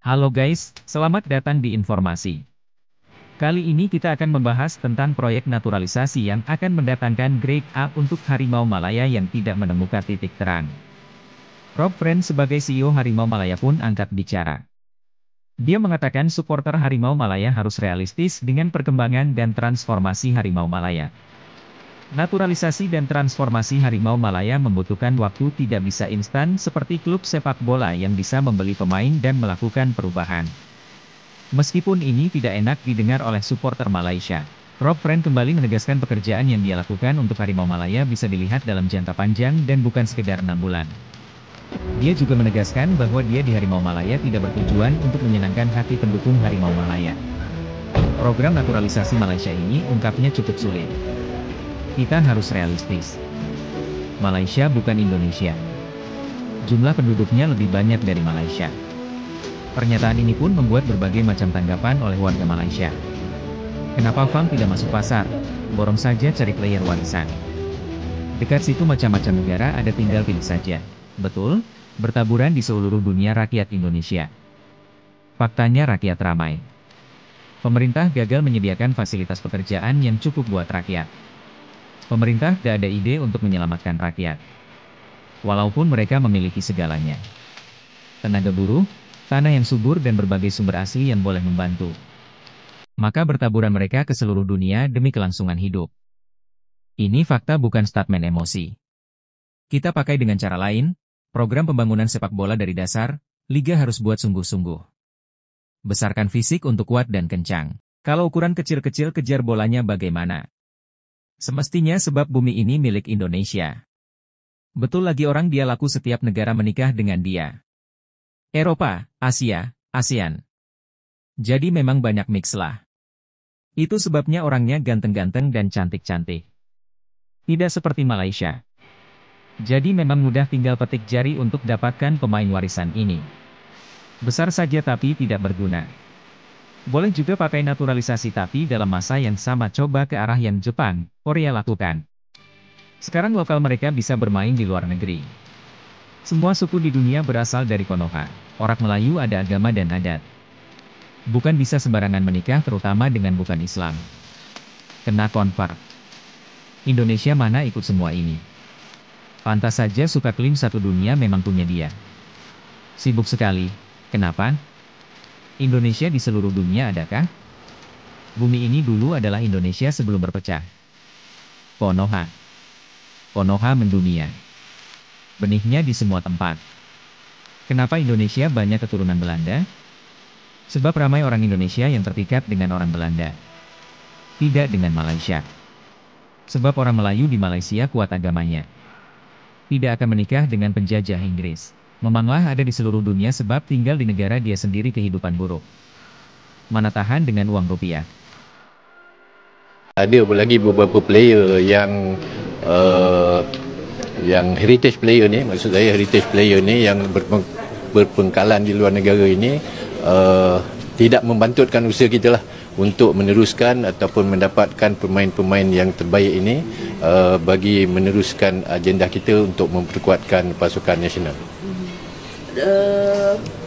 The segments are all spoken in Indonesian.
Halo guys, selamat datang di informasi. Kali ini kita akan membahas tentang proyek naturalisasi yang akan mendatangkan grade A untuk Harimau Malaya yang tidak menemukan titik terang. Rob Friend sebagai CEO Harimau Malaya pun angkat bicara. Dia mengatakan supporter Harimau Malaya harus realistis dengan perkembangan dan transformasi Harimau Malaya. Naturalisasi dan transformasi Harimau Malaya membutuhkan waktu, tidak bisa instan seperti klub sepak bola yang bisa membeli pemain dan melakukan perubahan. Meskipun ini tidak enak didengar oleh supporter Malaysia, Rob Friend kembali menegaskan pekerjaan yang dia lakukan untuk Harimau Malaya bisa dilihat dalam jangka panjang dan bukan sekedar 6 bulan. Dia juga menegaskan bahwa dia di Harimau Malaya tidak bertujuan untuk menyenangkan hati pendukung Harimau Malaya. Program naturalisasi Malaysia ini ungkapnya cukup sulit. Kita harus realistis. Malaysia bukan Indonesia. Jumlah penduduknya lebih banyak dari Malaysia. Pernyataan ini pun membuat berbagai macam tanggapan oleh warga Malaysia. Kenapa Fang tidak masuk pasar? Borong saja cari player warisan. Dekat situ macam-macam negara ada, tinggal pilih saja. Betul, bertaburan di seluruh dunia rakyat Indonesia. Faktanya rakyat ramai. Pemerintah gagal menyediakan fasilitas pekerjaan yang cukup buat rakyat. Pemerintah tidak ada ide untuk menyelamatkan rakyat. Walaupun mereka memiliki segalanya. Tenaga buruh, tanah yang subur dan berbagai sumber asli yang boleh membantu. Maka bertaburan mereka ke seluruh dunia demi kelangsungan hidup. Ini fakta, bukan statement emosi. Kita pakai dengan cara lain, program pembangunan sepak bola dari dasar, liga harus buat sungguh-sungguh. Besarkan fisik untuk kuat dan kencang. Kalau ukuran kecil-kecil, kejar bolanya bagaimana? Semestinya sebab bumi ini milik Indonesia. Betul lagi, orang dia laku, setiap negara menikah dengan dia. Eropa, Asia, ASEAN. Jadi memang banyak mix lah. Itu sebabnya orangnya ganteng-ganteng dan cantik-cantik. Tidak seperti Malaysia. Jadi memang mudah, tinggal petik jari untuk dapatkan pemain warisan ini. Besar saja tapi tidak berguna. Boleh juga pakai naturalisasi, tapi dalam masa yang sama coba ke arah yang Jepang, Korea lakukan. Sekarang lokal mereka bisa bermain di luar negeri. Semua suku di dunia berasal dari Konoha. Orang Melayu ada agama dan adat. Bukan bisa sembarangan menikah, terutama dengan bukan Islam. Kena konvert. Indonesia mana ikut semua ini. Pantas saja suka klaim satu dunia memang punya dia. Sibuk sekali. Kenapa? Indonesia di seluruh dunia adakah? Bumi ini dulu adalah Indonesia sebelum berpecah. Konoha. Konoha mendunia. Benihnya di semua tempat. Kenapa Indonesia banyak keturunan Belanda? Sebab ramai orang Indonesia yang terpikat dengan orang Belanda. Tidak dengan Malaysia. Sebab orang Melayu di Malaysia kuat agamanya. Tidak akan menikah dengan penjajah Inggris. Memanglah ada di seluruh dunia sebab tinggal di negara dia sendiri kehidupan buruk. Mana tahan dengan uang rupiah. Ada lagi beberapa player yang heritage player ni, maksud saya heritage player ni yang berpengkalan di luar negara ini tidak membantutkan usaha kita lah untuk meneruskan ataupun mendapatkan pemain-pemain yang terbaik ini bagi meneruskan agenda kita untuk memperkuatkan pasukan nasional.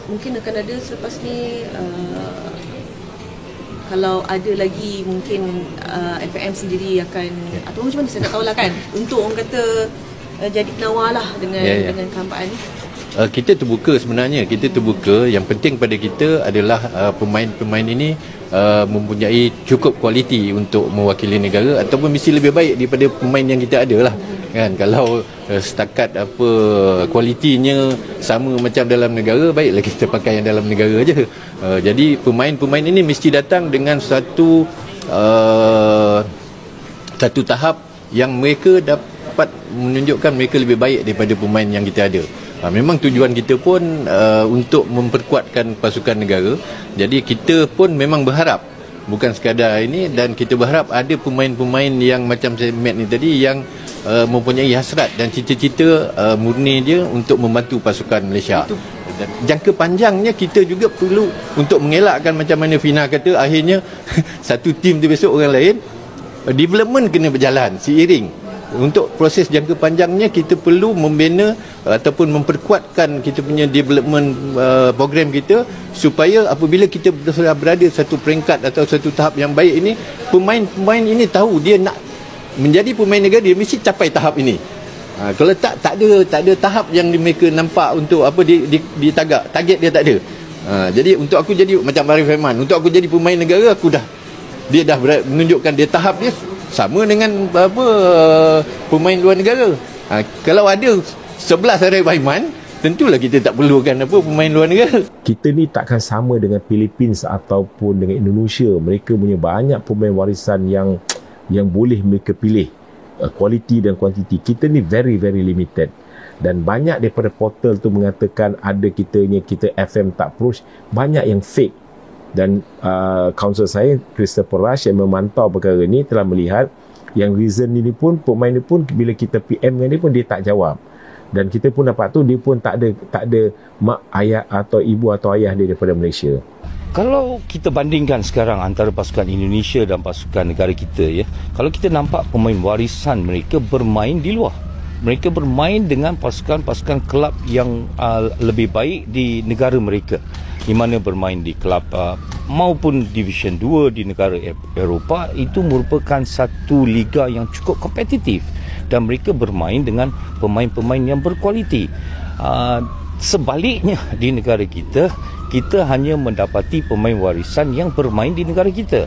Mungkin akan ada selepas ni, kalau ada lagi mungkin FAM sendiri akan atau macam mana, saya tak tahulah kan, untuk orang kata jadi penawar lah dengan kehampaan ni. Kita terbuka sebenarnya, kita terbuka. Yang penting pada kita adalah pemain-pemain ini mempunyai cukup kualiti untuk mewakili negara ataupun mesti lebih baik daripada pemain yang kita ada lah. Kan, kalau setakat apa kualitinya sama macam dalam negara, baiklah kita pakai yang dalam negara aja. Jadi pemain-pemain ini mesti datang dengan satu tahap yang mereka dapat menunjukkan mereka lebih baik daripada pemain yang kita ada. Memang tujuan kita pun untuk memperkuatkan pasukan negara. Jadi kita pun memang berharap, bukan sekadar ini, dan kita berharap ada pemain-pemain yang macam saya Matt ni tadi yang mempunyai hasrat dan cita-cita murni dia untuk membantu pasukan Malaysia. Dan jangka panjangnya kita juga perlu untuk mengelakkan macam mana Fina kata, akhirnya satu tim tu besok orang lain. Development kena berjalan seiring. Untuk proses jangka panjangnya kita perlu membina ataupun memperkuatkan kita punya development program kita, supaya apabila kita sudah berada satu peringkat atau satu tahap yang baik ini, pemain-pemain ini tahu dia nak menjadi pemain negara, dia mesti capai tahap ini. Kalau tak ada tahap yang mereka nampak untuk apa di tagak, target dia tak ada. Jadi untuk aku jadi macam Arif Rahman, untuk aku jadi pemain negara, dia dah menunjukkan dia tahap dia sama dengan pemain luar negara. Kalau ada 11 Arif Rahman, tentulah kita tak perlukan pemain luar negara. Kita ni takkan sama dengan Philippines ataupun dengan Indonesia. Mereka punya banyak pemain warisan yang boleh mereka pilih, kualiti dan kuantiti. Kita ni very limited, dan banyak daripada portal tu mengatakan ada kita FM tak approach, banyak yang fake. Dan counsel saya Christopher Rush yang memantau perkara ni telah melihat yang reason ini pun, pemain ni pun bila kita PM dengan dia pun dia tak jawab, dan kita pun dapat tu dia pun tak ada mak ayah atau ibu atau ayah dia daripada Malaysia. Kalau kita bandingkan sekarang antara pasukan Indonesia dan pasukan negara kita, ya, kalau kita nampak pemain warisan mereka bermain di luar, mereka bermain dengan pasukan-pasukan kelab yang lebih baik di negara mereka, di mana bermain di kelab maupun Division 2 di negara Eropah. Itu merupakan satu liga yang cukup kompetitif, dan mereka bermain dengan pemain-pemain yang berkualiti. Sebaliknya di negara kita hanya mendapati pemain warisan yang bermain di negara kita.